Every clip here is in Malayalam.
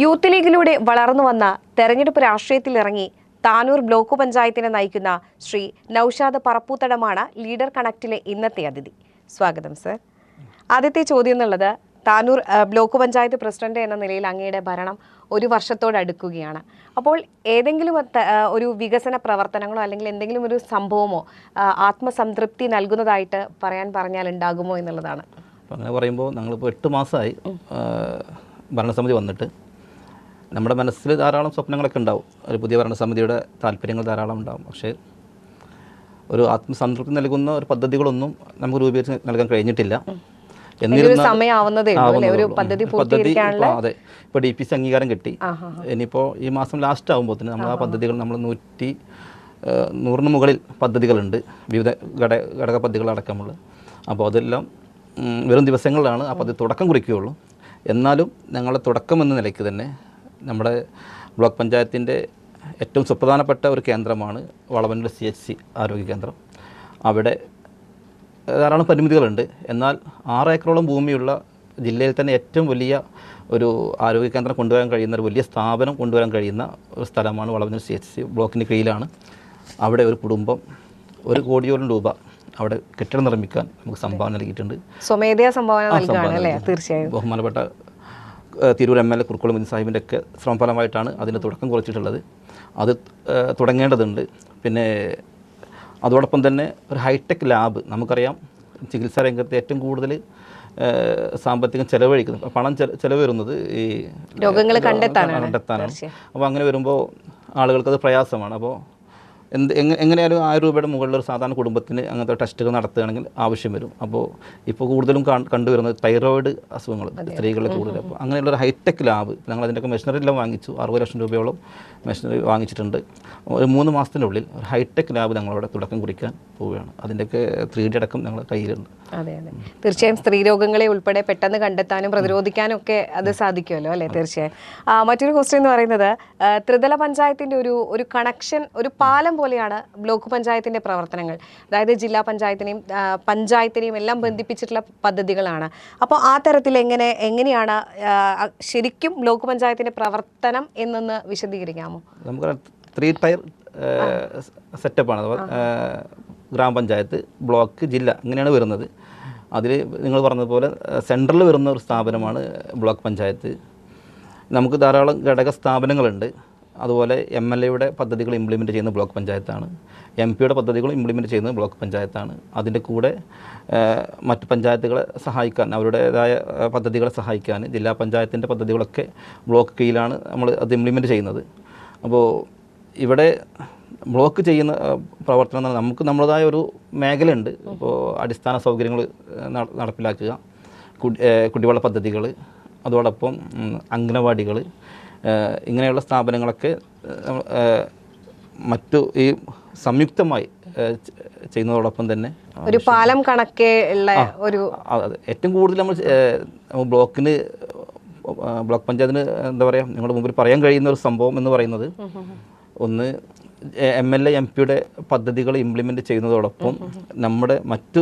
യൂത്ത് ലീഗിലൂടെ വളർന്നു വന്ന തെരഞ്ഞെടുപ്പ് രാഷ്ട്രീയത്തിലിറങ്ങി താനൂർ ബ്ലോക്ക് പഞ്ചായത്തിനെ നയിക്കുന്ന ശ്രീ നൌഷാദ് പറപ്പൂത്തടമാണ് ലീഡർ കണക്റ്റിലെ ഇന്നത്തെ അതിഥി. സ്വാഗതം സർ. ആദ്യത്തെ ചോദ്യം എന്നുള്ളത്, താനൂർ ബ്ലോക്ക് പഞ്ചായത്ത് പ്രസിഡന്റ് എന്ന നിലയിൽ അങ്ങയുടെ ഭരണം ഒരു വർഷത്തോടടുക്കുകയാണ്. അപ്പോൾ ഏതെങ്കിലും ഒരു വികസന പ്രവർത്തനങ്ങളോ അല്ലെങ്കിൽ എന്തെങ്കിലും ഒരു സംഭവമോ ആത്മസംതൃപ്തി നൽകുന്നതായിട്ട് പറഞ്ഞാൽ ഉണ്ടാകുമോ എന്നുള്ളതാണ്. അങ്ങനെ പറയുമ്പോൾ ഞങ്ങളിപ്പോൾ 8 മാസമായി ഭരണസമിതി വന്നിട്ട്. നമ്മുടെ മനസ്സിൽ ധാരാളം സ്വപ്നങ്ങളൊക്കെ ഉണ്ടാവും, ഒരു പുതിയ ഭരണസമിതിയുടെ താല്പര്യങ്ങൾ ധാരാളം ഉണ്ടാവും. പക്ഷേ ഒരു ആത്മസംതൃപ്തി നൽകുന്ന ഒരു പദ്ധതികളൊന്നും നമുക്ക് രൂപീകരിച്ച് നൽകാൻ കഴിഞ്ഞിട്ടില്ല. അതെ, ഇപ്പോൾ DPC അംഗീകാരം കിട്ടി. ഇനിയിപ്പോൾ ഈ മാസം ലാസ്റ്റ് ആകുമ്പോൾ നമ്മൾ ആ പദ്ധതികൾ നമ്മൾ 100 മുകളിൽ പദ്ധതികളുണ്ട്, വിവിധ ഘടക പദ്ധതികളടക്കമുള്ള. അപ്പോൾ അതെല്ലാം വെറും ദിവസങ്ങളിലാണ് ആ പദ്ധതി തുടക്കം കുറിക്കുകയുള്ളൂ. എന്നാലും ഞങ്ങളുടെ തുടക്കം എന്ന നിലയ്ക്ക് തന്നെ നമ്മുടെ ബ്ലോക്ക് പഞ്ചായത്തിൻ്റെ ഏറ്റവും സുപ്രധാനപ്പെട്ട ഒരു കേന്ദ്രമാണ് വളവന്നൂർ CHC ആരോഗ്യ കേന്ദ്രം. അവിടെ ധാരാളം പരിമിതികളുണ്ട്. എന്നാൽ 6 ഏക്കറോളം ഭൂമിയുള്ള ജില്ലയിൽ തന്നെ ഏറ്റവും വലിയ ഒരു ആരോഗ്യ കേന്ദ്രം കൊണ്ടുവരാൻ കഴിയുന്ന ഒരു വലിയ സ്ഥാപനം കൊണ്ടുവരാൻ കഴിയുന്ന ഒരു സ്ഥലമാണ് വളവന്നൂർ CHC. ബ്ലോക്കിൻ്റെ കീഴിലാണ്. അവിടെ ഒരു കുടുംബം 1 കോടിയോളം രൂപ അവിടെ കെട്ടിടം നിർമ്മിക്കാൻ നമുക്ക് സംഭാവന നൽകിയിട്ടുണ്ട്. സ്വമേധയാ സംഭാവന നൽകുകയാണ്. തീർച്ചയായും ബഹുമാനപ്പെട്ട തിരൂർ MLA കുറുക്കോളി മുൻ സാഹിബിൻ്റെ ഒക്കെ ശ്രമഫലമായിട്ടാണ് അതിന് തുടക്കം കുറിച്ചിട്ടുള്ളത്. അത് തുടങ്ങേണ്ടതുണ്ട്. പിന്നെ അതോടൊപ്പം തന്നെ ഒരു ഹൈടെക് ലാബ്, നമുക്കറിയാം ചികിത്സാ രംഗത്ത് ഏറ്റവും കൂടുതൽ സാമ്പത്തികം ചെലവഴിക്കുന്നത്, പണം ചെലവ് വരുന്നത് ഈ രോഗങ്ങൾ കണ്ടെത്താനാണ്. അപ്പോൾ അങ്ങനെ വരുമ്പോൾ ആളുകൾക്കത് പ്രയാസമാണ്. അപ്പോൾ എങ്ങനെയാലും 1000 രൂപയുടെ മുകളിലൊരു സാധാരണ കുടുംബത്തിന് അങ്ങനത്തെ ടെസ്റ്റുകൾ നടത്തുകയാണെങ്കിൽ ആവശ്യം വരും. അപ്പോൾ ഇപ്പോൾ കൂടുതലും കണ്ടുവരുന്നത് തൈറോയിഡ് അസുഖങ്ങൾ സ്ത്രീകളിൽ കൂടുതൽ. അപ്പോൾ അങ്ങനെയുള്ളൊരു ഹൈടെക് ലാബ് ഞങ്ങൾ അതിൻ്റെയൊക്കെ മെഷീനറി എല്ലാം വാങ്ങിച്ചു. 60 ലക്ഷം രൂപയോളം മെഷീനറി വാങ്ങിച്ചിട്ടുണ്ട്. ഒരു 3 മാസത്തിനുള്ളിൽ ഒരു ഹൈടെക് ലാബ് ഞങ്ങളവിടെ തുടക്കം കുറിക്കാൻ പോവുകയാണ്. അതിൻ്റെയൊക്കെ 3D അടക്കം ഞങ്ങളുടെ കയ്യിലുണ്ട്. അതെ, തീർച്ചയായും സ്ത്രീ രോഗങ്ങളെ ഉൾപ്പെടെ പെട്ടെന്ന് കണ്ടെത്താനും പ്രതിരോധിക്കാനും ഒക്കെ അത് സാധിക്കുമല്ലോ അല്ലേ? തീർച്ചയായും. മറ്റൊരു ക്വസ്റ്റ്യൻ എന്ന് പറയുന്നത്, ത്രിതല പഞ്ചായത്തിൻ്റെ ഒരു കണക്ഷൻ, ഒരു പാലം പോലെയാണ് ബ്ലോക്ക് പഞ്ചായത്തിൻ്റെ പ്രവർത്തനങ്ങൾ. അതായത് ജില്ലാ പഞ്ചായത്തിനെയും എല്ലാം ബന്ധിപ്പിച്ചിട്ടുള്ള പദ്ധതികളാണ്. അപ്പോൾ ആ തരത്തിൽ എങ്ങനെയാണ് ശരിക്കും ബ്ലോക്ക് പഞ്ചായത്തിൻ്റെ പ്രവർത്തനം എന്നൊന്ന് വിശദീകരിക്കാമോ? നമുക്ക് 3 ടയർ സെറ്റപ്പാണ്. ഗ്രാമപഞ്ചായത്ത്, ബ്ലോക്ക്, ജില്ല ഇങ്ങനെയാണ് വരുന്നത്. അതിൽ നിങ്ങൾ പറഞ്ഞതുപോലെ സെൻട്രലിൽ വരുന്ന ഒരു സ്ഥാപനമാണ് ബ്ലോക്ക് പഞ്ചായത്ത്. നമുക്ക് ധാരാളം ഘടക സ്ഥാപനങ്ങളുണ്ട്. അതുപോലെ MLAയുടെ പദ്ധതികൾ ഇംപ്ലിമെൻറ്റ് ചെയ്യുന്ന ബ്ലോക്ക് പഞ്ചായത്താണ്. MP യുടെ പദ്ധതികൾ ഇംപ്ലിമെൻറ്റ് ചെയ്യുന്നത് ബ്ലോക്ക് പഞ്ചായത്താണ്. അതിൻ്റെ കൂടെ മറ്റ് പഞ്ചായത്തുകളെ സഹായിക്കാൻ, അവരുടേതായ പദ്ധതികളെ സഹായിക്കാൻ ജില്ലാ പഞ്ചായത്തിൻ്റെ പദ്ധതികളൊക്കെ ബ്ലോക്ക് കീഴിലാണ് നമ്മൾ അത് ഇംപ്ലിമെൻറ്റ് ചെയ്യുന്നത്. അപ്പോൾ ഇവിടെ ബ്ലോക്ക് ചെയ്യുന്ന പ്രവർത്തനം എന്ന് പറഞ്ഞാൽ നമുക്ക് നമ്മുടേതായ ഒരു മേഖലയുണ്ട്. ഇപ്പോൾ അടിസ്ഥാന സൗകര്യങ്ങൾ നടപ്പിലാക്കുക, കുടിവെള്ള പദ്ധതികൾ, അതോടൊപ്പം അംഗനവാടികൾ, ഇങ്ങനെയുള്ള സ്ഥാപനങ്ങളൊക്കെ മറ്റു ഈ സംയുക്തമായി ചെയ്യുന്നതോടൊപ്പം തന്നെ ഒരു പാലം കണക്കെ ഉള്ള ഒരു ഏറ്റവും കൂടുതൽ നമ്മൾ ബ്ലോക്ക് പഞ്ചായത്തിന് എന്താ പറയുക, നിങ്ങളുടെ മുമ്പിൽ പറയാൻ കഴിയുന്ന ഒരു സംഭവം എന്ന് പറയുന്നത്, ഒന്ന് MLA MP യുടെ പദ്ധതികൾ ഇംപ്ലിമെൻറ്റ് ചെയ്യുന്നതോടൊപ്പം നമ്മുടെ മറ്റു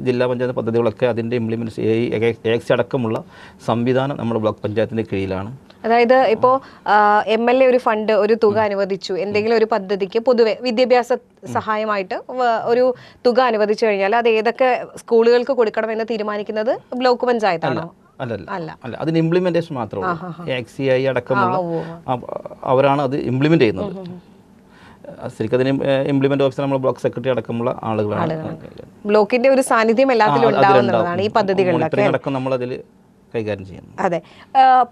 ജില്ലാ പഞ്ചായത്ത് പദ്ധതികളൊക്കെ അതിൻ്റെ ഇംപ്ലിമെൻറ്റ് AXC അടക്കമുള്ള സംവിധാനം നമ്മുടെ ബ്ലോക്ക് പഞ്ചായത്തിൻ്റെ കീഴിലാണ്. അതായത് ഇപ്പോൾ MLA ഒരു ഫണ്ട്, ഒരു തുക അനുവദിച്ചു, എന്തെങ്കിലും ഒരു പദ്ധതിക്ക് പൊതുവെ വിദ്യാഭ്യാസ സഹായമായിട്ട് ഒരു തുക അനുവദിച്ചു കഴിഞ്ഞാൽ അത് ഏതൊക്കെ സ്കൂളുകൾക്ക് കൊടുക്കണമെന്ന് തീരുമാനിക്കുന്നത് ബ്ലോക്ക് പഞ്ചായത്താണോ? അല്ല, അതിന് ഇംപ്ലിമെൻറ്റേഷൻ മാത്രമേ AXC അടക്കമുള്ള അവരാണ് അത് ഇംപ്ലിമെൻറ്റ് ചെയ്യുന്നത്. ശരിക്കും അതിന് ഇംപ്ലിമെന്റ് ഓഫീസർ നമ്മൾ ബ്ലോക്ക് സെക്രട്ടറി അടക്കമുള്ള ആളുകളാണ്. ബ്ലോക്കിന്റെ ഒരു സാന്നിധ്യം എല്ലാത്തിലും ഉണ്ടാവുന്നതാണ് ഈ പദ്ധതികളിലൊക്കെ നമ്മൾ അതിൽ കൈകാര്യം ചെയ്യുന്നത്. അതെ,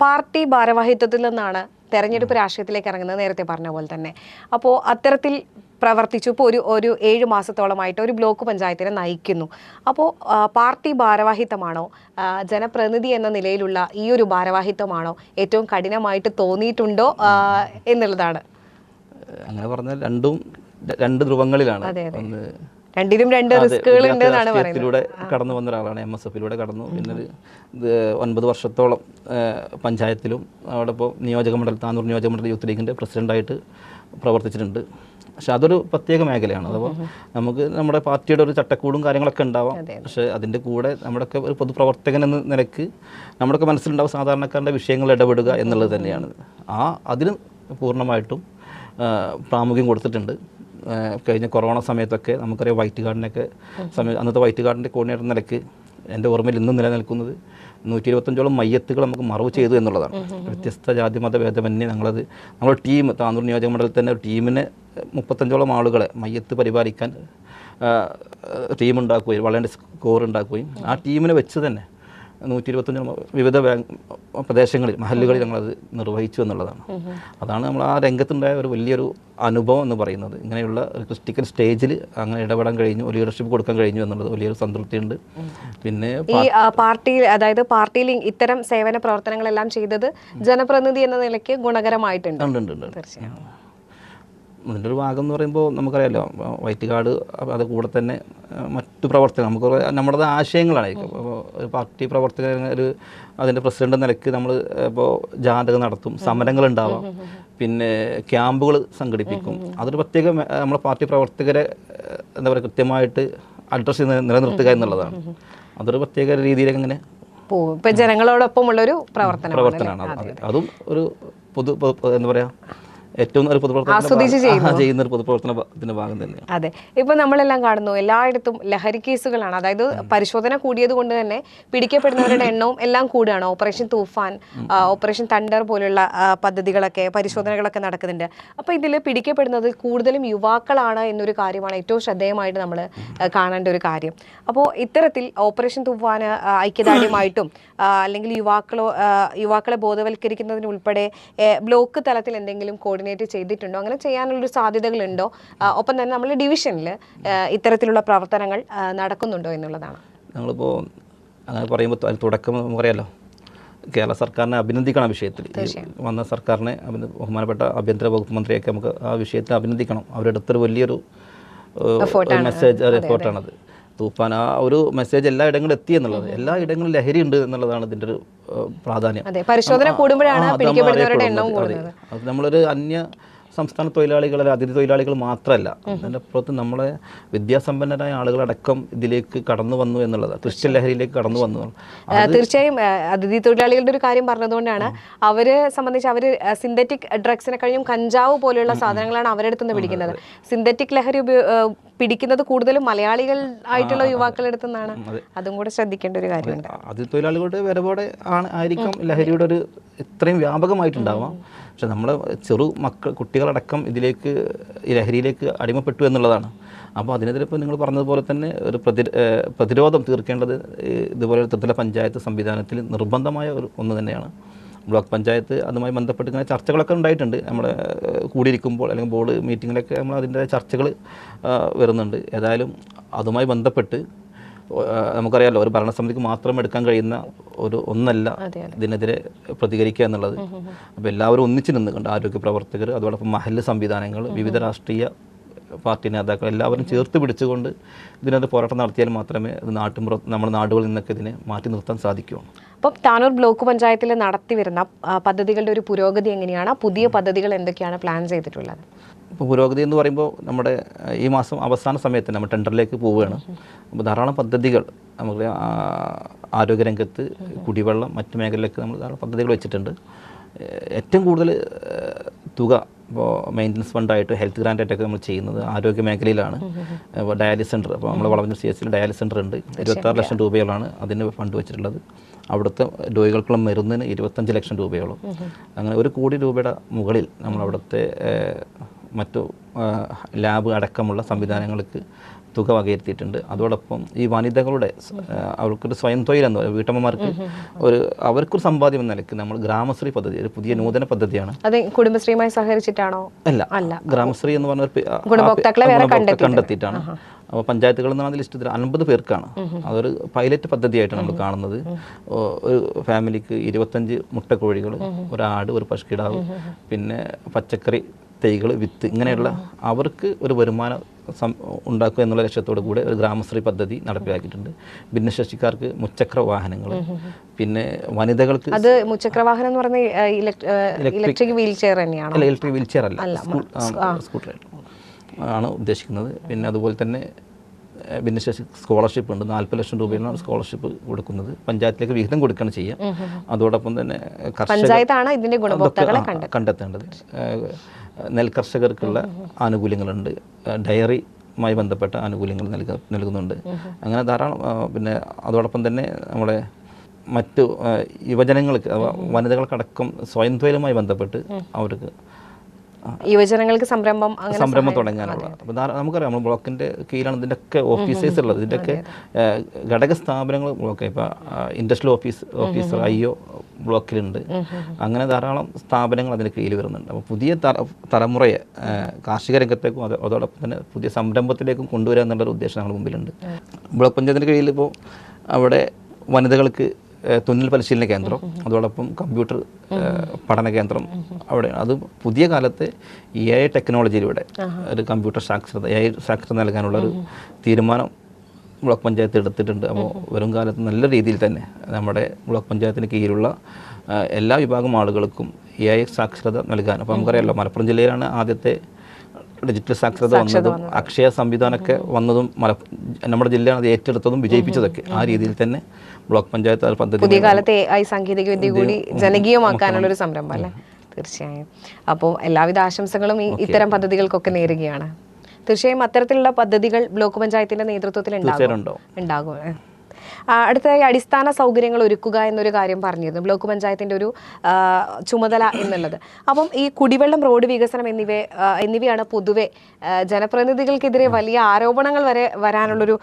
പാർട്ടി ഭാരവാഹിത്വത്തിൽ നിന്നാണ് തെരഞ്ഞെടുപ്പ് രാഷ്ട്രീയത്തിലേക്ക് ഇറങ്ങുന്നത്, നേരത്തെ പറഞ്ഞ പോലെ തന്നെ. അപ്പോൾ അത്തരത്തിൽ പ്രവർത്തിച്ചു. ഇപ്പോൾ ഒരു 7 മാസത്തോളമായിട്ട് ഒരു ബ്ലോക്ക് പഞ്ചായത്തിനെ നയിക്കുന്നു. അപ്പോൾ പാർട്ടി ഭാരവാഹിത്വമാണോ, ജനപ്രതിനിധി എന്ന നിലയിലുള്ള ഈ ഒരു ഭാരവാഹിത്വമാണോ ഏറ്റവും കഠിനമായിട്ട് തോന്നിയിട്ടുണ്ടോ എന്നുള്ളതാണ്. അങ്ങനെ പറഞ്ഞാൽ രണ്ട് ധ്രുവങ്ങളിലാണ്. രണ്ടിലും 2 റിസ്കുകൾ ഉണ്ട് എന്നാണ് പറയുന്നത്. കടന്നു വന്ന ഒരാളാണ്, MSFയിലൂടെ കടന്നു. പിന്നെ 9 വർഷത്തോളം പഞ്ചായത്തിലും അവിടെ ഇപ്പോൾ താനൂർ നിയോജകമണ്ഡലം യൂത്ത് ലീഗിൻ്റെ പ്രസിഡൻ്റായിട്ട് പ്രവർത്തിച്ചിട്ടുണ്ട്. പക്ഷെ അതൊരു പ്രത്യേക മേഖലയാണ്. അപ്പോൾ നമുക്ക് നമ്മുടെ പാർട്ടിയുടെ ഒരു ചട്ടക്കൂടും കാര്യങ്ങളൊക്കെ ഉണ്ടാവാം. പക്ഷേ അതിൻ്റെ കൂടെ നമ്മുടെയൊക്കെ ഒരു പൊതുപ്രവർത്തകൻ എന്ന നിലയ്ക്ക് നമ്മുടെയൊക്കെ മനസ്സിലുണ്ടാവും സാധാരണക്കാരുടെ വിഷയങ്ങൾ ഇടപെടുക എന്നുള്ളത് തന്നെയാണ്. അതിന് പൂർണ്ണമായിട്ടും പ്രാമുഖ്യം കൊടുത്തിട്ടുണ്ട്. കഴിഞ്ഞ കൊറോണ സമയത്തൊക്കെ നമുക്കറിയാം വൈറ്റ് കാർഡിനൊക്കെ അന്നത്തെ വൈറ്റ് കാർഡിൻ്റെ കോർഡിനേറ്റർ നിലയ്ക്ക് എൻ്റെ ഓർമ്മയിൽ ഇന്നും നിലനിൽക്കുന്നത് 125ഓളം മയ്യത്തുകൾ നമുക്ക് മറവ് ചെയ്തു എന്നുള്ളതാണ്. വ്യത്യസ്ത ജാതിമത ഭേദമന്യേ നമ്മുടെ ടീം താനൂർ നിയോജക മണ്ഡലത്തിൽ തന്നെ ഒരു ടീമിനെ 35ഓളം ആളുകളെ മയ്യത്ത് പരിപാലിക്കാൻ ടീമുണ്ടാക്കുകയും വളരെ സ്കോർ ഉണ്ടാക്കുകയും ആ ടീമിനെ വെച്ച് തന്നെ 125 വിവിധ പ്രദേശങ്ങളിൽ മഹല്ലുകളിൽ ഞങ്ങളത് നിർവഹിച്ചു എന്നുള്ളതാണ്. അതാണ് നമ്മൾ ആ രംഗത്തുണ്ടായ ഒരു വലിയൊരു അനുഭവം എന്ന് പറയുന്നത്. ഇങ്ങനെയുള്ള ഒരു ക്രിസ്റ്റിക്കൽ സ്റ്റേജിൽ അങ്ങനെ ഇടപെടാൻ കഴിഞ്ഞു, ഒരു ലീഡർഷിപ്പ് കൊടുക്കാൻ കഴിഞ്ഞു എന്നുള്ളത് വലിയൊരു സംതൃപ്തിയുണ്ട്. പിന്നെ ഈ പാർട്ടിയിൽ, അതായത് പാർട്ടിയിൽ ഇത്തരം സേവന പ്രവർത്തനങ്ങളെല്ലാം ചെയ്തത് ജനപ്രതിനിധി എന്ന നിലയ്ക്ക് ഗുണകരമായിട്ടുണ്ട്. തീർച്ചയായും അതിൻ്റെ ഒരു ഭാഗം എന്ന് പറയുമ്പോൾ നമുക്കറിയാമല്ലോ വൈറ്റ് കാർഡ്, അത് കൂടെ തന്നെ മറ്റു പ്രവർത്തകർ നമുക്ക് നമ്മുടെ ആശയങ്ങളാണ്. ഒരു പാർട്ടി പ്രവർത്തകർ അതിൻ്റെ പ്രസിഡന്റ് നിലയ്ക്ക് നമ്മൾ ഇപ്പോൾ ജാഥകൾ നടത്തും, സമരങ്ങളുണ്ടാവാം, പിന്നെ ക്യാമ്പുകൾ സംഘടിപ്പിക്കും. അതൊരു പ്രത്യേക നമ്മളെ പാർട്ടി പ്രവർത്തകരെ എന്താ പറയുക കൃത്യമായിട്ട് അഡ്രസ്സ് ചെയ്ത് നിലനിർത്തുക എന്നുള്ളതാണ്. അതൊരു പ്രത്യേക രീതിയിലേക്ക് അങ്ങനെ ഇപ്പം ജനങ്ങളോടൊപ്പമുള്ളൊരു പ്രവർത്തനമാണ്. അതും ഒരു എന്താ പറയുക ഏറ്റവും ഒരു ചെയ്യുന്ന ഒരു പൊതുപ്രവർത്തനത്തിന്റെ ഭാഗം തന്നെയാണ്. അതെ, ഇപ്പൊ നമ്മളെല്ലാം കാണുന്നു എല്ലായിടത്തും ലഹരി കേസുകളാണ്. അതായത് പരിശോധന കൂടിയത് കൊണ്ട് തന്നെ പിടിക്കപ്പെടുന്നവരുടെ എണ്ണവും എല്ലാം കൂടുകയാണ്. ഓപ്പറേഷൻ തൂഫാൻ, ഓപ്പറേഷൻ തണ്ടർ പോലുള്ള പദ്ധതികളൊക്കെ, പരിശോധനകളൊക്കെ നടക്കുന്നുണ്ട്. അപ്പോൾ ഇതിൽ പിടിക്കപ്പെടുന്നത് കൂടുതലും യുവാക്കളാണ് എന്നൊരു കാര്യമാണ് ഏറ്റവും ശ്രദ്ധേയമായിട്ട് നമ്മൾ കാണേണ്ട ഒരു കാര്യം. അപ്പോൾ ഇത്തരത്തിൽ ഓപ്പറേഷൻ തൂഫാൻ ഐക്യദാർഢ്യമായിട്ടും അല്ലെങ്കിൽ യുവാക്കളെ ബോധവൽക്കരിക്കുന്നതിനുൾപ്പെടെ ബ്ലോക്ക് തലത്തിൽ എന്തെങ്കിലും കോർഡിനേറ്റ് ചെയ്തിട്ടുണ്ടോ? അങ്ങനെ ചെയ്യാനുള്ളൊരു സാധ്യതകളുണ്ടോ? ഒപ്പം തന്നെ നമ്മൾ ഡിവിഷനിൽ ഇത്തരത്തിലുള്ള പ്രവർത്തനങ്ങൾ നടക്കുന്നുണ്ടോ എന്നുള്ളതാണ്. ഞങ്ങളിപ്പോൾ അങ്ങനെ പറയുമ്പോൾ തുടക്കം നമുക്കറിയാമല്ലോ, കേരള സർക്കാരിനെ അഭിനന്ദിക്കണം വിഷയത്തിൽ. വന്ന സർക്കാരിനെ ബഹുമാനപ്പെട്ട ആഭ്യന്തര വകുപ്പ് മന്ത്രിയൊക്കെ നമുക്ക് ആ വിഷയത്തിൽ അഭിനന്ദിക്കണം. അവരെടുത്തൊരു വലിയൊരു മെസ്സേജ് എഫേർട്ടാണത്. തൂഫാൻ ആ ഒരു മെസ്സേജ് എല്ലാ ഇടങ്ങളിലും എത്തി എന്നുള്ളത്, എല്ലാ ഇടങ്ങളിലും ലഹരി ഉണ്ട് എന്നുള്ളതാണ് ഇതിൻ്റെ ഒരു പ്രാധാന്യം. പരിശോധന കൂടുമ്പോഴാണ് അത് നമ്മളൊരു അന്യ സംസ്ഥാന തൊഴിലാളികൾ, അതിഥി തൊഴിലാളികൾ മാത്രമല്ല, അതിൻ്റെ അപ്പുറത്ത് നമ്മളെ വിദ്യാസമ്പന്നരായ ആളുകളടക്കം ഇതിലേക്ക് കടന്നു വന്നു എന്നുള്ളത്, ക്രിസ്ത്യൻ ലഹരിയിലേക്ക് കടന്നു വന്നു. തീർച്ചയായും അതിഥി തൊഴിലാളികളുടെ ഒരു കാര്യം പറഞ്ഞതുകൊണ്ടാണ് അവരെ സംബന്ധിച്ച് അവർ സിന്തറ്റിക് ഡ്രഗ്സിനെ കഴിഞ്ഞും കഞ്ചാവ് പോലെയുള്ള സാധനങ്ങളാണ് അവരെടുത്ത് നിന്ന് പിടിക്കുന്നത്. സിന്തറ്റിക് ലഹരി പിടിക്കുന്നത് കൂടുതലും മലയാളികൾ ആയിട്ടുള്ള യുവാക്കളെടുത്തു നിന്നാണ്. അതും കൂടെ ശ്രദ്ധിക്കേണ്ട ഒരു കാര്യമുണ്ട്. അതിഥി തൊഴിലാളികളുടെ വരവോടെ ആയിരിക്കും ലഹരിയുടെ ഒരു ഇത്രയും വ്യാപകമായിട്ടുണ്ടാവാം. പക്ഷെ നമ്മളെ കുട്ടികളടക്കം ഇതിലേക്ക് ഈ ലഹരിയിലേക്ക് അടിമപ്പെട്ടു എന്നുള്ളതാണ്. അപ്പോൾ അതിനെതിരെ ഇപ്പോൾ നിങ്ങൾ പറഞ്ഞതുപോലെ തന്നെ ഒരു പ്രതിരോധം തീർക്കേണ്ടത് ഇതുപോലെ ത്രിതല പഞ്ചായത്ത് സംവിധാനത്തിൽ നിർബന്ധമായ ഒന്ന് തന്നെയാണ്. ബ്ലോക്ക് പഞ്ചായത്ത് അതുമായി ബന്ധപ്പെട്ട് ഇങ്ങനെ ചർച്ചകളൊക്കെ ഉണ്ടായിട്ടുണ്ട്. നമ്മുടെ കൂടിയിരിക്കുമ്പോൾ അല്ലെങ്കിൽ ബോർഡ് മീറ്റിങ്ങിലൊക്കെ നമ്മൾ അതിൻ്റെ ചർച്ചകൾ വരുന്നുണ്ട്. ഏതായാലും അതുമായി ബന്ധപ്പെട്ട് നമുക്കറിയാമല്ലോ, ഒരു ഭരണസമിതിക്ക് മാത്രം എടുക്കാൻ കഴിയുന്ന ഒന്നല്ല ഇതിനെതിരെ പ്രതികരിക്കുക എന്നുള്ളത്. അപ്പോൾ എല്ലാവരും ഒന്നിച്ചു നിന്നുകൊണ്ട് ആരോഗ്യ പ്രവർത്തകർ, അതോടൊപ്പം മഹല്ല് സംവിധാനങ്ങൾ, വിവിധ രാഷ്ട്രീയ പാർട്ടി നേതാക്കൾ എല്ലാവരും ചേർത്ത് പിടിച്ചുകൊണ്ട് ഇതിനകത്ത് പോരാട്ടം നടത്തിയാൽ മാത്രമേ ഇത് നമ്മുടെ നാടുകളിൽ നിന്നൊക്കെ ഇതിനെ മാറ്റി നിർത്താൻ സാധിക്കുകയുള്ളൂ. അപ്പം താനൂർ ബ്ലോക്ക് പഞ്ചായത്തിൽ നടത്തി വരുന്ന പദ്ധതികളുടെ ഒരു പുരോഗതി എങ്ങനെയാണ്? പുതിയ പദ്ധതികൾ എന്തൊക്കെയാണ് പ്ലാൻ ചെയ്തിട്ടുള്ളത്? ഇപ്പോൾ പുരോഗതി എന്ന് പറയുമ്പോൾ നമ്മുടെ ഈ മാസം അവസാന സമയത്ത് നമ്മൾ ടെൻഡറിലേക്ക് പോവുകയാണ്. അപ്പോൾ ധാരാളം പദ്ധതികൾ നമുക്ക് ആരോഗ്യരംഗത്ത്, കുടിവെള്ളം, മറ്റു മേഖലയിലേക്ക് നമ്മൾ ധാരാളം പദ്ധതികൾ വെച്ചിട്ടുണ്ട്. ഏറ്റവും കൂടുതൽ തുക ഇപ്പോൾ മെയിൻ്റനൻസ് ഫണ്ടായിട്ട്, ഹെൽത്ത് ഗ്രാൻഡായിട്ടൊക്കെ നമ്മൾ ചെയ്യുന്നത് ആരോഗ്യ മേഖലയിലാണ്. ഇപ്പോൾ ഡയാലിസിസ് സെൻറ്റർ, അപ്പോൾ നമ്മൾ വളഞ്ഞ CSൽ ഡയാലിസിസ് സെൻറ്റർ ഉണ്ട്. 26 ലക്ഷം രൂപയോളാണ് അതിന് ഫണ്ട് വെച്ചിട്ടുള്ളത്. അവിടുത്തെ രോഗികൾക്കുള്ള മരുന്നിന് 25 ലക്ഷം രൂപയോളം. അങ്ങനെ 1 കോടി രൂപയുടെ മുകളിൽ നമ്മൾ അവിടുത്തെ മറ്റു ലാബ് അടക്കമുള്ള സംവിധാനങ്ങൾക്ക് തുക വകയിരുത്തിയിട്ടുണ്ട്. അതോടൊപ്പം ഈ വനിതകളുടെ അവർക്കൊരു സ്വയം തൊഴിലെന്ന് പറയും, വീട്ടമ്മമാർക്ക് അവർക്കൊരു സമ്പാദ്യം എന്ന നിലയ്ക്ക് നമ്മൾ ഗ്രാമശ്രീ പദ്ധതി, ഒരു പുതിയ നൂതന പദ്ധതിയാണ്. കുടുംബശ്രീയുമായി സഹകരിച്ചിട്ടാണോ? അല്ല, ഗ്രാമശ്രീ എന്ന് പറഞ്ഞ കണ്ടെത്തിയിട്ടാണ്. അപ്പോൾ പഞ്ചായത്തുകളിൽ നിന്നാണ് ലിസ്റ്റ് 50 പേർക്കാണ്. അതൊരു പൈലറ്റ് പദ്ധതിയായിട്ടാണ് നമ്മൾ കാണുന്നത്. ഒരു ഫാമിലിക്ക് 25 മുട്ടക്കോഴികൾ, ഒരു ആട്, ഒരു പശുക്കിടാവ്, പിന്നെ പച്ചക്കറി തൈകൾ, വിത്ത്, ഇങ്ങനെയുള്ള അവർക്ക് ഒരു വരുമാനം ഉണ്ടാക്കുക എന്നുള്ള ലക്ഷ്യത്തോടു കൂടി ഒരു ഗ്രാമശ്രീ പദ്ധതി നടപ്പിലാക്കിയിട്ടുണ്ട്. ഭിന്നശേഷിക്കാർക്ക് മുച്ചക്ര വാഹനങ്ങൾ, പിന്നെ വനിതകൾക്ക് അത് മുച്ചക്ര വാഹനം എന്ന് പറഞ്ഞാൽ ഇലക്ട്രിക് വീൽ ചെയർ തന്നെയാണ്. ഇലക്ട്രിക് വീൽ ചെയർ അല്ല, സ്കൂട്ടർ. ആണ് ഉദ്ദേശിക്കുന്നത്. പിന്നെ അതുപോലെ തന്നെ ഭിന്നശേഷി സ്കോളർഷിപ്പ് ഉണ്ട്. 40 ലക്ഷം രൂപയാണ് സ്കോളർഷിപ്പ് കൊടുക്കുന്നത്. പഞ്ചായത്തിലേക്ക് വിഹിതം കൊടുക്കുകയാണ് ചെയ്യുക. അതോടൊപ്പം തന്നെ പഞ്ചായത്താണ് ഇതിന്റെ ഗുണഭോക്താക്കളെ കണ്ടെത്തേണ്ടത്. നെൽകർഷകർക്കുള്ള ആനുകൂല്യങ്ങളുണ്ട്, ഡയറിയുമായി ബന്ധപ്പെട്ട ആനുകൂല്യങ്ങൾ നൽകുന്നുണ്ട്. അങ്ങനെ ധാരാളം. പിന്നെ അതോടൊപ്പം തന്നെ നമ്മുടെ മറ്റു യുവജനങ്ങൾക്ക് വനിതകൾക്കടക്കം സ്വയം തൊഴിലുമായി ബന്ധപ്പെട്ട് അവർക്ക് യുവജനങ്ങൾക്ക് സംരംഭം തുടങ്ങാനുള്ള. അപ്പോൾ നമുക്കറിയാം നമ്മൾ ബ്ലോക്കിൻ്റെ കീഴിലാണ് ഇതിൻ്റെയൊക്കെ ഓഫീസേഴ്സ് ഉള്ളത്. ഇതിൻ്റെയൊക്കെ ഘടക സ്ഥാപനങ്ങൾ ബ്ലോക്ക്, ഇപ്പോൾ ഇൻഡസ്ട്രിയൽ ഓഫീസർ IO ബ്ലോക്കിലുണ്ട്. അങ്ങനെ ധാരാളം സ്ഥാപനങ്ങൾ അതിൻ്റെ കീഴിൽ വരുന്നുണ്ട്. അപ്പോൾ പുതിയ തലമുറയെ കാർഷിക രംഗത്തേക്കും അതോടൊപ്പം തന്നെ പുതിയ സംരംഭത്തിലേക്കും കൊണ്ടുവരിക എന്നുള്ളൊരു ഉദ്ദേശം ഞങ്ങളുടെ മുമ്പിലുണ്ട്. ബ്ലോക്ക് പഞ്ചായത്തിൻ്റെ കീഴിൽ ഇപ്പോൾ അവിടെ വനിതകൾക്ക് തുന്നൽ പരിശീലന കേന്ദ്രം, അതോടൊപ്പം കമ്പ്യൂട്ടർ പഠന കേന്ദ്രം അവിടെ. അത് പുതിയ കാലത്തെ AI ടെക്നോളജിയിലൂടെ ഒരു കമ്പ്യൂട്ടർ സാക്ഷരത, AI സാക്ഷരത നൽകാനുള്ളൊരു തീരുമാനം ബ്ലോക്ക് പഞ്ചായത്ത് എടുത്തിട്ടുണ്ട്. അപ്പോൾ വരും കാലത്ത് നല്ല രീതിയിൽ തന്നെ നമ്മുടെ ബ്ലോക്ക് പഞ്ചായത്തിന് കീഴിലുള്ള എല്ലാ വിഭാഗം ആളുകൾക്കും AI സാക്ഷരത നൽകാൻ. അപ്പോൾ നമുക്കറിയാമല്ലോ, മലപ്പുറം ജില്ലയിലാണ് ആദ്യത്തെ ഡിജിറ്റൽ സാക്ഷരത വന്നതും അക്ഷയ സംവിധാനമൊക്കെ വന്നതും നമ്മുടെ ജില്ലയാണ് അത് ഏറ്റെടുത്തതും വിജയിപ്പിച്ചതൊക്കെ. ആ രീതിയിൽ തന്നെ ബ്ലോക്ക് പഞ്ചായത്ത് പദ്ധതി പുതിയ കാലത്തെ AI സാങ്കേതിക വിദ്യ കൂടി ജനകീയമാക്കാനുള്ളൊരു സംരംഭം അല്ലേ? തീർച്ചയായും. അപ്പോൾ എല്ലാവിധ ആശംസകളും ഇത്തരം പദ്ധതികൾക്കൊക്കെ നേരുകയാണ്. തീർച്ചയായും അത്തരത്തിലുള്ള പദ്ധതികൾ ബ്ലോക്ക് പഞ്ചായത്തിന്റെ നേതൃത്വത്തിൽ ഉണ്ടാകും. അടുത്തതായി അടിസ്ഥാന സൗകര്യങ്ങൾ ഒരുക്കുക എന്നൊരു കാര്യം പറഞ്ഞിരുന്നു, ബ്ലോക്ക് പഞ്ചായത്തിൻ്റെ ഒരു ചുമതല എന്നുള്ളത്. അപ്പം ഈ കുടിവെള്ളം, റോഡ് വികസനം എന്നിവയാണ് പൊതുവെ ജനപ്രതിനിധികൾക്കെതിരെ വലിയ ആരോപണങ്ങൾ വരെ വരാനുള്ളൊരു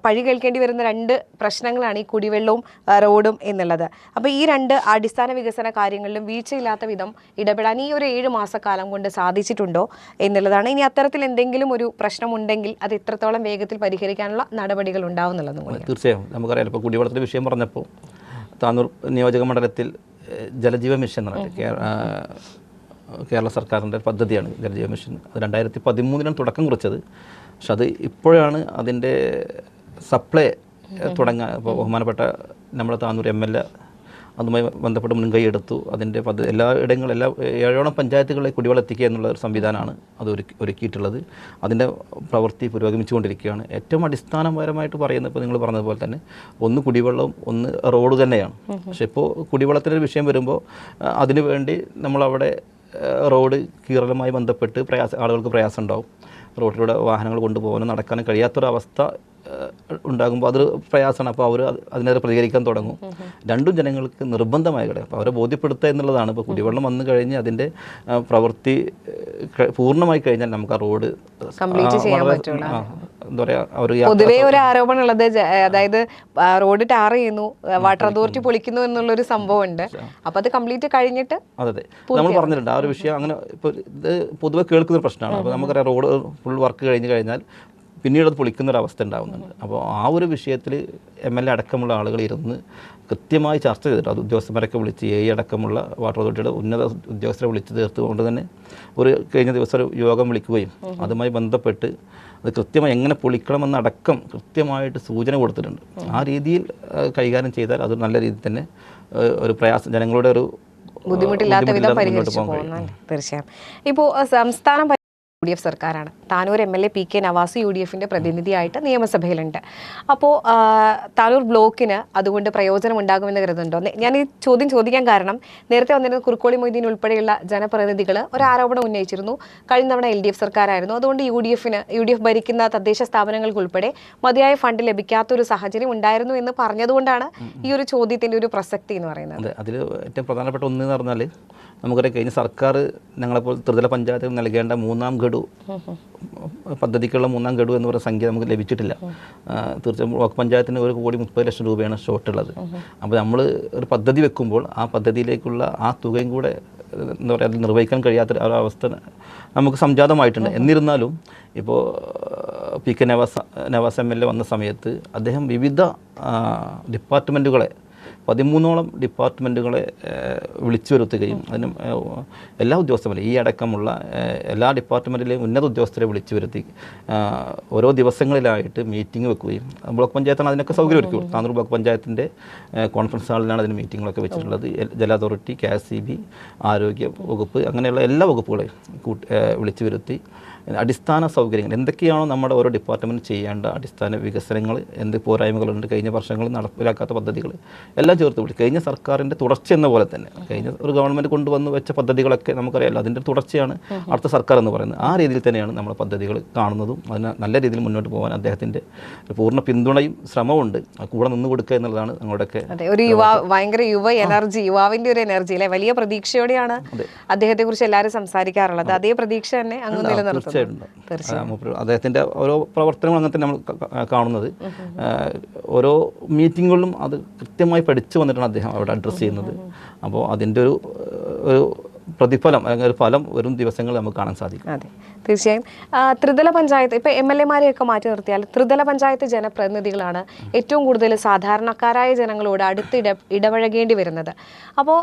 പഴി കേൾക്കേണ്ടി വരുന്ന രണ്ട് പ്രശ്നങ്ങളാണ് ഈ കുടിവെള്ളവും റോഡും എന്നുള്ളത്. അപ്പോൾ ഈ രണ്ട് അടിസ്ഥാന വികസന കാര്യങ്ങളിലും വീഴ്ചയില്ലാത്ത വിധം ഇടപെടാൻ ഈ ഒരു 7 മാസക്കാലം കൊണ്ട് സാധിച്ചിട്ടുണ്ടോ എന്നുള്ളതാണ്. ഇനി അത്തരത്തിൽ എന്തെങ്കിലും ഒരു പ്രശ്നമുണ്ടെങ്കിൽ അത് എത്രത്തോളം വേഗത്തിൽ പരിഹരിക്കാനുള്ള നടപടികൾ ഉണ്ടാവും എന്നുള്ളതും കൂടി. തീർച്ചയായും നമുക്കറിയാം. ഇപ്പോൾ കുടിവെള്ളത്തിൻ്റെ വിഷയം പറഞ്ഞപ്പോൾ താനൂർ നിയോജക മണ്ഡലത്തിൽ ജലജീവ മിഷൻ എന്ന് പറഞ്ഞിട്ട് കേരള സർക്കാരിൻ്റെ പദ്ധതിയാണ് ജലജീവ മിഷൻ. അത് 2013 തുടക്കം കുറിച്ചത്. പക്ഷെ അത് ഇപ്പോഴാണ് അതിൻ്റെ സപ്ലൈ തുടങ്ങാൻ. ഇപ്പോൾ ബഹുമാനപ്പെട്ട നമ്മുടെ താനൂർ MLA അതുമായി ബന്ധപ്പെട്ട് മുൻകൈ എടുത്തു. അതിൻ്റെ എല്ലാ 7 പഞ്ചായത്തുകളെ കുടിവെള്ളം എത്തിക്കുക എന്നുള്ള ഒരു സംവിധാനമാണ് അത് ഒരുക്കിയിട്ടുള്ളത്. അതിൻ്റെ പ്രവൃത്തി പുരോഗമിച്ചുകൊണ്ടിരിക്കുകയാണ്. ഏറ്റവും അടിസ്ഥാനപരമായിട്ട് പറയുന്നത്, ഇപ്പോൾ നിങ്ങൾ പറഞ്ഞതുപോലെ തന്നെ, ഒന്ന് കുടിവെള്ളവും ഒന്ന് റോഡ് തന്നെയാണ്. പക്ഷേ ഇപ്പോൾ കുടിവെള്ളത്തിൻ്റെ വിഷയം വരുമ്പോൾ അതിനു വേണ്ടി നമ്മളവിടെ റോഡ് കീറലുമായി ബന്ധപ്പെട്ട് ആളുകൾക്ക് പ്രയാസം ഉണ്ടാവും. റോഡിലൂടെ വാഹനങ്ങൾ കൊണ്ടുപോകാനും നടക്കാനും കഴിയാത്തൊരവസ്ഥ ഉണ്ടാകുമ്പോൾ അതൊരു പ്രയാസമാണ്. അപ്പോൾ അവർ അതിനെതിരെ പ്രതികരിക്കാൻ തുടങ്ങും. രണ്ടും ജനങ്ങൾക്ക് നിർബന്ധമായ ഘടകം. അപ്പോൾ അവരെ ബോധ്യപ്പെടുത്തുക എന്നുള്ളതാണ്. ഇപ്പോൾ കുടിവെള്ളം വന്നു കഴിഞ്ഞ് അതിൻ്റെ പ്രവൃത്തി പൂർണ്ണമായി കഴിഞ്ഞാൽ നമുക്ക് ആ റോഡ് കംപ്ലീറ്റ് ചെയ്യാൻ പറ്റുള്ളൂ. എന്താ പറയുക, പൊതുവേ ഒരു ആരോപണം ഉള്ളത്, അതായത് റോഡ് ടാർ ചെയ്യുന്നു, വാട്ടർ അതോറിറ്റി പൊളിക്കുന്നു എന്നുള്ളൊരു സംഭവം ഉണ്ട്. അപ്പോൾ അത് കംപ്ലീറ്റ് കഴിഞ്ഞിട്ട് അതെ നമ്മൾ പറഞ്ഞിട്ടുണ്ട് ആ ഒരു വിഷയം. അങ്ങനെ ഇപ്പോൾ ഇത് പൊതുവെ കേൾക്കുന്നൊരു പ്രശ്നമാണ്. അപ്പോൾ നമുക്കറിയാം, റോഡ് ഫുൾ വർക്ക് കഴിഞ്ഞ് കഴിഞ്ഞാൽ പിന്നീട് അത് പൊളിക്കുന്നൊരവസ്ഥ ഉണ്ടാകുന്നുണ്ട്. അപ്പോൾ ആ ഒരു വിഷയത്തിൽ MLA അടക്കമുള്ള ആളുകൾ ഇരുന്ന് കൃത്യമായി ചർച്ച ചെയ്തിട്ട് അത് ഉദ്യോഗസ്ഥന്മാരൊക്കെ വിളിച്ച് അടക്കമുള്ള വാട്ടർ അതോറിറ്റിയുടെ ഉന്നത ഉദ്യോഗസ്ഥരെ വിളിച്ച് തീർത്തുകൊണ്ട് തന്നെ കഴിഞ്ഞ ദിവസം ഒരു യോഗം വിളിക്കുകയും അതുമായി ബന്ധപ്പെട്ട് അത് കൃത്യമായി എങ്ങനെ പൊളിക്കണമെന്നടക്കം കൃത്യമായിട്ട് സൂചന കൊടുത്തിട്ടുണ്ട്. ആ രീതിയിൽ കൈകാര്യം ചെയ്താൽ അത് നല്ല രീതിയിൽ തന്നെ ഒരു പ്രയാസം ജനങ്ങളുടെ ഒരു ബുദ്ധിമുട്ടില്ലാത്ത വിധം പരിഹരിച്ചു പോകുന്നു. തീർച്ചയായും. ഇപ്പോൾ സംസ്ഥാനം UDF സർക്കാരാണ്. Tanur MLA PK Nawaz UDFന്റെ പ്രതിനിധിയായിട്ട് നിയമസഭയിലുണ്ട്. അപ്പോൾ താനൂർ ബ്ലോക്കിന് അതുകൊണ്ട് പ്രയോജനം ഉണ്ടാകുമെന്ന് കരുതുന്നുണ്ടോ? ഞാൻ ഈ ചോദ്യം ചോദിക്കാൻ കാരണം, നേരത്തെ വന്നിരുന്ന കുറുക്കോളി മൊയ്തീൻ ഉൾപ്പെടെയുള്ള ജനപ്രതിനിധികൾ ഒരു ആരോപണം ഉന്നയിച്ചിരുന്നു. കഴിഞ്ഞ തവണ LDF സർക്കാരായിരുന്നു, അതുകൊണ്ട് UDF ഭരിക്കുന്ന തദ്ദേശ സ്ഥാപനങ്ങൾക്ക് ഉൾപ്പെടെ മതിയായ ഫണ്ട് ലഭിക്കാത്തൊരു സാഹചര്യം ഉണ്ടായിരുന്നു എന്ന് പറഞ്ഞതുകൊണ്ടാണ് ഈ ഒരു ചോദ്യത്തിൻ്റെ ഒരു പ്രസക്തി എന്ന് പറയുന്നത്. അതിൽ ഏറ്റവും പ്രധാനപ്പെട്ട ഒന്നെന്ന് പറഞ്ഞാൽ, നമുക്കറിയാം കഴിഞ്ഞ സർക്കാർ ഞങ്ങളെപ്പോൾ ത്രിതല പഞ്ചായത്തിൽ നൽകേണ്ട 3ാം ഗഡു പദ്ധതിക്കുള്ള 3ാം ഗഡു എന്ന് പറയുന്ന സംഖ്യ നമുക്ക് ലഭിച്ചിട്ടില്ല. തീർച്ചയായും ബ്ലോക്ക് പഞ്ചായത്തിന് 1,30,00,000 രൂപയാണ് ഷോർട്ടുള്ളത്. അപ്പോൾ നമ്മൾ ഒരു പദ്ധതി വെക്കുമ്പോൾ ആ പദ്ധതിയിലേക്കുള്ള ആ തുകയും കൂടെ എന്താ പറയുക, അതിൽ നിർവഹിക്കാൻ കഴിയാത്ത ഒരവസ്ഥ നമുക്ക് സംജാതമായിട്ടുണ്ട്. എന്നിരുന്നാലും ഇപ്പോൾ PK നവാസ് MLA വന്ന സമയത്ത് അദ്ദേഹം വിവിധ ഡിപ്പാർട്ട്മെൻറ്റുകളെ 13ഓളം ഡിപ്പാർട്ട്മെൻറ്റുകളെ വിളിച്ചു വരുത്തുകയും അതിന് എല്ലാ ഉദ്യോഗസ്ഥരും ഈ അടക്കമുള്ള എല്ലാ ഡിപ്പാർട്ട്മെൻറ്റിലെയും ഉന്നത ഉദ്യോഗസ്ഥരെ വിളിച്ചു വരുത്തി ഓരോ ദിവസങ്ങളിലായിട്ട് മീറ്റിംഗ് വെക്കുകയും, ബ്ലോക്ക് പഞ്ചായത്താണ് അതിനൊക്കെ സൗകര്യം ഒരുക്കുകയുള്ളൂ. താനൂർ ബ്ലോക്ക് പഞ്ചായത്തിൻ്റെ കോൺഫറൻസ് ഹാളിലാണ് അതിന് മീറ്റിങ്ങുകളൊക്കെ വെച്ചിട്ടുള്ളത്. ജല അതോറിറ്റി, KSEB, ആരോഗ്യ വകുപ്പ്, അങ്ങനെയുള്ള എല്ലാ വകുപ്പുകളെയും വിളിച്ചു വരുത്തി അടിസ്ഥാന സൗകര്യങ്ങൾ എന്തൊക്കെയാണോ നമ്മുടെ ഓരോ ഡിപ്പാർട്ട്മെൻറ്റ് ചെയ്യേണ്ട അടിസ്ഥാന വികസനങ്ങൾ, എന്ത് പോരായ്മകളുണ്ട്, കഴിഞ്ഞ വർഷങ്ങളിൽ നടപ്പിലാക്കാത്ത പദ്ധതികൾ എല്ലാം ചേർത്ത് പിടിച്ച് കഴിഞ്ഞ സർക്കാരിൻ്റെ തുടർച്ച എന്ന പോലെ തന്നെ കഴിഞ്ഞ ഒരു ഗവൺമെൻറ് കൊണ്ടുവന്ന് വെച്ച പദ്ധതികളൊക്കെ നമുക്കറിയാമല്ലോ, അതിൻ്റെ തുടർച്ചയാണ് അടുത്ത സർക്കാർ എന്ന് പറയുന്നത്. ആ രീതിയിൽ തന്നെയാണ് നമ്മുടെ പദ്ധതികൾ കാണുന്നതും അതിന് നല്ല രീതിയിൽ മുന്നോട്ട് പോകാൻ അദ്ദേഹത്തിൻ്റെ പൂർണ്ണ പിന്തുണയും ശ്രമമുണ്ട്. കൂടെ നിന്ന് കൊടുക്കുക എന്നുള്ളതാണ് ഞങ്ങളുടെയൊക്കെ. അതെ, ഒരു ഭയങ്കര യുവാവിൻ്റെ ഒരു എനർജി അല്ലെ, വലിയ പ്രതീക്ഷയോടെയാണ് അദ്ദേഹത്തെ കുറിച്ച് എല്ലാവരും സംസാരിക്കാറുള്ളത്. അതേ പ്രതീക്ഷ തന്നെ അങ്ങ് നിലനിർത്തുന്നുണ്ട്. അദ്ദേഹത്തിൻ്റെ ഓരോ പ്രവർത്തനങ്ങളും അങ്ങനെ തന്നെ നമ്മൾ കാണുന്നത്. ഓരോ മീറ്റിങ്ങുകളിലും അത് കൃത്യമായി പഠിച്ചു വന്നിട്ടാണ് അദ്ദേഹം അവിടെ അഡ്രസ്സ് ചെയ്യുന്നത്. അപ്പോൾ അതിൻ്റെ ഒരു പ്രതിഫലം അല്ലെങ്കിൽ ഒരു ഫലം വരും ദിവസങ്ങൾ നമുക്ക് കാണാൻ സാധിക്കും. അതെ, തീർച്ചയായും. ത്രിതല പഞ്ചായത്ത് ഇപ്പോൾ MLA-മാരെയൊക്കെ മാറ്റി നിർത്തിയാൽ ത്രിതല പഞ്ചായത്ത് ജനപ്രതിനിധികളാണ് ഏറ്റവും കൂടുതൽ സാധാരണക്കാരായ ജനങ്ങളോട് അടുത്ത് ഇടപഴകേണ്ടി വരുന്നത്. അപ്പോൾ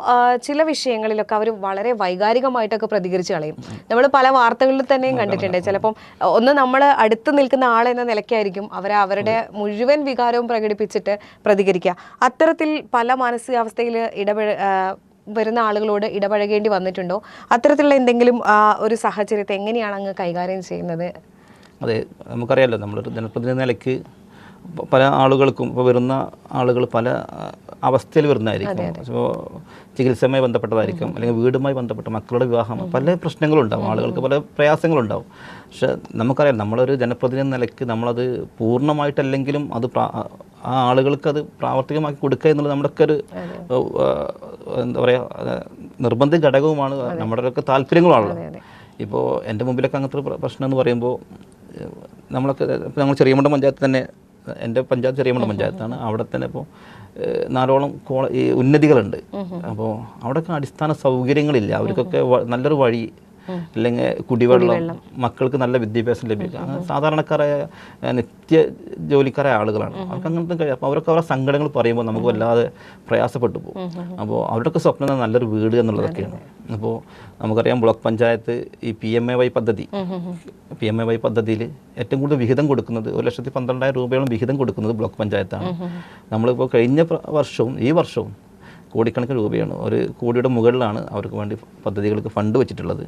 ചില വിഷയങ്ങളിലൊക്കെ അവർ വളരെ വൈകാരികമായിട്ടൊക്കെ പ്രതികരിച്ച് കളയും. നമ്മൾ പല വാർത്തകളിൽ തന്നെയും കണ്ടിട്ടുണ്ട്. ചിലപ്പം ഒന്ന് നമ്മൾ അടുത്ത് നിൽക്കുന്ന ആളെന്ന നിലയ്ക്കായിരിക്കും അവരുടെ മുഴുവൻ വികാരവും പ്രകടിപ്പിച്ചിട്ട് പ്രതികരിക്കുക. അത്തരത്തിൽ പല മാനസികാവസ്ഥയിൽ വരുന്ന ആളുകളോട് ഇടപഴകേണ്ടി വന്നിട്ടുണ്ടോ? അത്തരത്തിലുള്ള എന്തെങ്കിലും ഒരു സാഹചര്യത്തെ എങ്ങനെയാണ് അങ്ങ് കൈകാര്യം ചെയ്യുന്നത്? അതെ, നമുക്കറിയാമല്ലോ, നമ്മളൊരു ജനപ്രതിനിധി നിലയ്ക്ക് പല ആളുകൾക്കും ഇപ്പോൾ വരുന്ന ആളുകൾ പല അവസ്ഥയിൽ വരുന്നതായിരിക്കും. അപ്പോൾ ചികിത്സയുമായി ബന്ധപ്പെട്ടതായിരിക്കും, അല്ലെങ്കിൽ വീടുമായി ബന്ധപ്പെട്ട മക്കളുടെ വിവാഹം, പല പ്രശ്നങ്ങളുണ്ടാവും, ആളുകൾക്ക് പല പ്രയാസങ്ങളുണ്ടാവും. പക്ഷെ നമുക്കറിയാം, നമ്മളൊരു ജനപ്രതിനിധി നിലയ്ക്ക് നമ്മളത് പൂർണ്ണമായിട്ടല്ലെങ്കിലും അത് ആ ആളുകൾക്ക് അത് പ്രാവർത്തികമാക്കി കൊടുക്കുക എന്നുള്ളത് നമ്മുടെയൊക്കെ ഒരു എന്താ പറയുക നിർബന്ധ ഘടകവുമാണ്, നമ്മുടെയൊക്കെ താല്പര്യങ്ങളുമാണല്ലോ. ഇപ്പോൾ എൻ്റെ മുമ്പിലൊക്കെ അങ്ങനത്തെ പ്രശ്നം എന്ന് പറയുമ്പോൾ ഞങ്ങൾ ചെറിയമുണ്ടം പഞ്ചായത്ത് തന്നെ, എൻ്റെ പഞ്ചായത്ത് ചെറിയമുണ്ടം പഞ്ചായത്താണ്. അവിടെ തന്നെ ഇപ്പോൾ 4ഓളം ഈ ഉന്നതികളുണ്ട്. അപ്പോൾ അവിടെയൊക്കെ അടിസ്ഥാന സൗകര്യങ്ങളില്ല. അവർക്കൊക്കെ നല്ലൊരു വഴി, അല്ലെങ്കിൽ കുടിവെള്ളം, മക്കൾക്ക് നല്ല വിദ്യാഭ്യാസം ലഭിക്കുക, അങ്ങനെ സാധാരണക്കാരായ നിത്യ ജോലിക്കാരായ ആളുകളാണ്. അവർക്ക് അങ്ങനത്തെ കഴിയും. അപ്പോൾ അവരൊക്കെ അവരുടെ സങ്കടങ്ങൾ പറയുമ്പോൾ നമുക്ക് വല്ലാതെ പ്രയാസപ്പെട്ടു പോകും. അപ്പോൾ അവരുടെയൊക്കെ സ്വപ്നം നല്ലൊരു വീട് എന്നുള്ളതൊക്കെയാണ്. അപ്പോൾ നമുക്കറിയാം, ബ്ലോക്ക് പഞ്ചായത്ത് ഈ PMAY പദ്ധതിയിൽ ഏറ്റവും കൂടുതൽ വിഹിതം കൊടുക്കുന്നത് 1,12,000 രൂപയോളം വിഹിതം കൊടുക്കുന്നത് ബ്ലോക്ക് പഞ്ചായത്താണ്. നമ്മളിപ്പോൾ കഴിഞ്ഞ വർഷവും ഈ വർഷവും കോടിക്കണക്കിന് രൂപയാണ്, 1 കോടിയുടെ മുകളിലാണ് അവർക്ക് വേണ്ടി പദ്ധതികൾക്ക് ഫണ്ട് വെച്ചിട്ടുള്ളത്.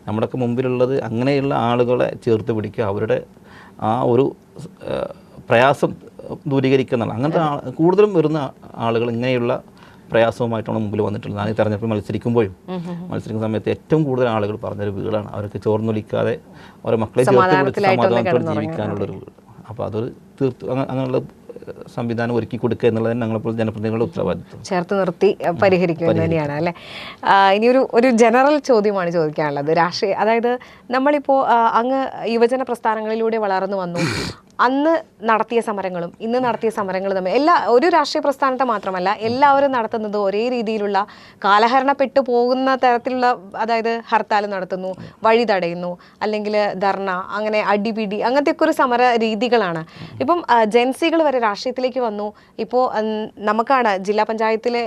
നമ്മുടെയൊക്കെ മുമ്പിലുള്ളത് അങ്ങനെയുള്ള ആളുകളെ ചേർത്ത് പിടിക്കുക, അവരുടെ ആ ഒരു പ്രയാസം ദൂരീകരിക്കുക എന്നുള്ള, അങ്ങനത്തെ കൂടുതലും വരുന്ന ആളുകൾ ഇങ്ങനെയുള്ള പ്രയാസവുമായിട്ടാണ് മുമ്പിൽ വന്നിട്ടുള്ളത്. ഞാൻ ഈ തെരഞ്ഞെടുപ്പിൽ മത്സരിക്കുന്ന സമയത്ത് ഏറ്റവും കൂടുതൽ ആളുകൾ പറഞ്ഞൊരു വീടാണ്, അവർക്ക് ചോർന്നൊലിക്കാതെ അവരുടെ മക്കളെ ചേർത്ത് പിടിച്ച് സമാധാനത്തോടെ ജീവിക്കാനുള്ളൊരു വീട്. അപ്പോൾ അതൊരു അങ്ങനെയുള്ള സംവിധാനം ഒരുക്കി കൊടുക്കുക എന്നുള്ളത് ഞങ്ങളെപ്പോൾ ജനപ്രതിനിധികളുടെ ഉത്തരവാദിത്വം. ചേർത്ത് നിർത്തി പരിഹരിക്കുക തന്നെയാണ് അല്ലേ. ഇനി ഒരു ജനറൽ ചോദ്യമാണ് ചോദിക്കാനുള്ളത്. രാഷ്ട്രീയ, അതായത് നമ്മളിപ്പോൾ അങ്ങ് യുവജന പ്രസ്ഥാനങ്ങളിലൂടെ വളർന്നു വന്നു. അന്ന് നടത്തിയ സമരങ്ങളും ഇന്ന് നടത്തിയ സമരങ്ങളും തമ്മിൽ ഒരു രാഷ്ട്രീയ പ്രസ്ഥാനത്തെ മാത്രമല്ല, എല്ലാവരും നടത്തുന്നത് ഒരേ രീതിയിലുള്ള കാലഹരണപ്പെട്ടു പോകുന്ന തരത്തിലുള്ള, അതായത് ഹർത്താൽ നടത്തുന്നു, വഴി തടയുന്നു, അല്ലെങ്കിൽ ധർണ, അങ്ങനെ അടിപിടി, അങ്ങനത്തെയൊക്കെ ഒരു സമര രീതികളാണ്. ഇപ്പം ജെൻസികൾ വരെ രാഷ്ട്രീയത്തിലേക്ക് വന്നു. ഇപ്പോൾ നമുക്കാണ് ജില്ലാ പഞ്ചായത്തിലെ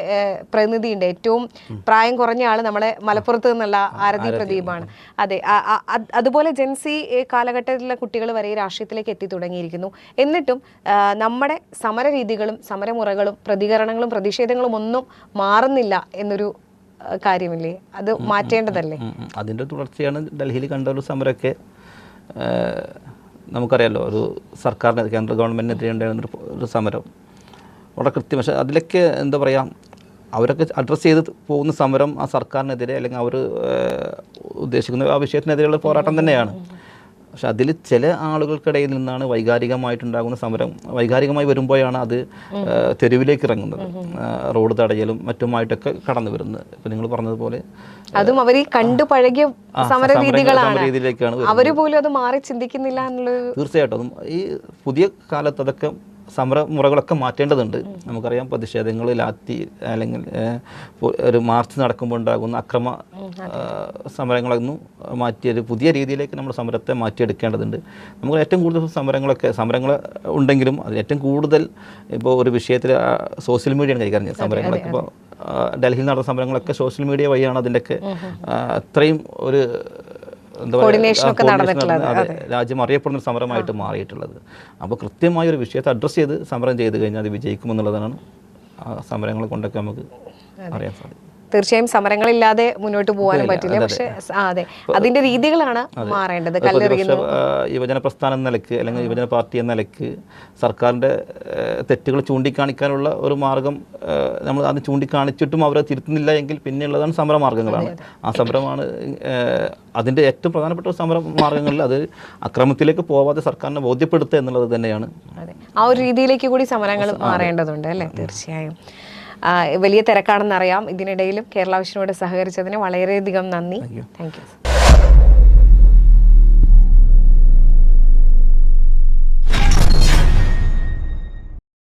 പ്രതിനിധിയുണ്ട്, ഏറ്റവും പ്രായം കുറഞ്ഞ ആൾ നമ്മളെ മലപ്പുറത്ത് നിന്നുള്ള ആരതി പ്രദീപാണ്. അതെ, അതുപോലെ ജെൻസി കാലഘട്ടത്തിലുള്ള കുട്ടികൾ വരെ രാഷ്ട്രീയത്തിലേക്ക് എത്തി തുടങ്ങിയിരിക്കുന്നു. എന്നിട്ടും നമ്മുടെ സമരരീതികളും സമരമുറകളും പ്രതികരണങ്ങളും പ്രതിഷേധങ്ങളും ഒന്നും മാറുന്നില്ല എന്നൊരു കാര്യമില്ലേ? അത് മാറ്റേണ്ടതല്ലേ? അതിൻ്റെ തുടർച്ചയാണ് ഡൽഹിയിൽ കണ്ട ഒരു സമരമൊക്കെ. നമുക്കറിയാമല്ലോ, ഒരു സർക്കാരിന്, കേന്ദ്ര ഗവൺമെൻറ്റിനെതിരെ ഉണ്ടായിരുന്ന ഒരു സമരം വളരെ കൃത്യം. പക്ഷേ അതിലൊക്കെ എന്താ പറയുക, അവരൊക്കെ അഡ്രസ്സ് ചെയ്ത് പോകുന്ന സമരം ആ സർക്കാരിനെതിരെ, അല്ലെങ്കിൽ അവർ ഉദ്ദേശിക്കുന്ന ആ വിഷയത്തിനെതിരെയുള്ള പോരാട്ടം തന്നെയാണ്. പക്ഷെ അതിൽ ചില ആളുകൾക്കിടയിൽ നിന്നാണ് വൈകാരികമായിട്ടുണ്ടാകുന്ന സമരം, വൈകാരികമായി വരുമ്പോഴാണ് അത് തെരുവിലേക്ക് ഇറങ്ങുന്നത്, റോഡ് തടയലും മറ്റുമായിട്ടൊക്കെ കടന്നു വരുന്നത്. ഇപ്പം നിങ്ങൾ പറഞ്ഞതുപോലെ അതും അവർ കണ്ടു പഴകിയ സമര രീതിയിലേക്കാണ് അവർ പോലും അത് മാറി ചിന്തിക്കുന്നില്ല എന്നുള്ളത്. തീർച്ചയായിട്ടും ഈ പുതിയ കാലത്ത് അതൊക്കെ സമരമുറകളൊക്കെ മാറ്റേണ്ടതുണ്ട്. നമുക്കറിയാം, പ്രതിഷേധങ്ങൾ, ലാത്തി, അല്ലെങ്കിൽ ഒരു മാർച്ച് നടക്കുമ്പോൾ ഉണ്ടാകുന്ന അക്രമ സമരങ്ങളൊന്നും മാറ്റിയൊരു പുതിയ രീതിയിലേക്ക് നമ്മൾ സമരത്തെ മാറ്റിയെടുക്കേണ്ടതുണ്ട്. നമുക്ക് ഏറ്റവും കൂടുതൽ സമരങ്ങൾ ഉണ്ടെങ്കിലും അതിൽ ഏറ്റവും കൂടുതൽ ഇപ്പോൾ ഒരു വിഷയത്തിൽ സോഷ്യൽ മീഡിയയാണ് കൈകാര്യം ചെയ്യുന്നത്. സമരങ്ങളൊക്കെ ഇപ്പോൾ ഡൽഹിയിൽ നടന്ന സമരങ്ങളൊക്കെ സോഷ്യൽ മീഡിയ വഴിയാണ് അതിൻ്റെയൊക്കെ അത്രയും ഒരു എന്താ പറയുക, രാജ്യം അറിയപ്പെടുന്ന ഒരു സമരമായിട്ട് മാറിയിട്ടുള്ളത്. അപ്പോൾ കൃത്യമായ ഒരു വിഷയത്തെ അഡ്രസ്സ് ചെയ്ത് സമരം ചെയ്ത് കഴിഞ്ഞാൽ അത് വിജയിക്കുമെന്നുള്ളതാണ് ആ സമരങ്ങളെ കൊണ്ടൊക്കെ നമുക്ക് അറിയാൻ സാധിക്കും. തീർച്ചയായും സമരങ്ങളില്ലാതെ മുന്നോട്ട് പോകാനും പറ്റില്ല. പക്ഷെ അതെ, അതിന്റെ രീതികളാണ് മാറേണ്ടത്. കല്ലെറിയുന്നു, യുവജന പ്രസ്ഥാനം എന്ന നിലയ്ക്ക് അല്ലെങ്കിൽ യുവജന പാർട്ടി എന്ന നിലയ്ക്ക് സർക്കാരിൻ്റെ തെറ്റുകൾ ചൂണ്ടിക്കാണിക്കാനുള്ള ഒരു മാർഗം നമ്മൾ അത് ചൂണ്ടിക്കാണിച്ചിട്ടും അവരെ തിരുത്തുന്നില്ല എങ്കിൽ പിന്നെയുള്ളതാണ് സമര മാർഗങ്ങളാണ്. ആ സമരമാണ് അതിൻ്റെ ഏറ്റവും പ്രധാനപ്പെട്ട ഒരു സമര മാർഗങ്ങളിൽ അത് അക്രമത്തിലേക്ക് പോവാതെ സർക്കാരിനെ ബോധ്യപ്പെടുത്തുക എന്നുള്ളത് തന്നെയാണ്. അതെ, ആ ഒരു രീതിയിലേക്ക് കൂടി സമരങ്ങൾ മാറേണ്ടതുണ്ട് അല്ലേ? തീർച്ചയായും. വലിയ തിരക്കാണെന്നറിയാം. ഇതിനിടയിലും കേരള വിഷനോട് സഹകരിച്ചതിന് വളരെയധികം നന്ദി. Thank you.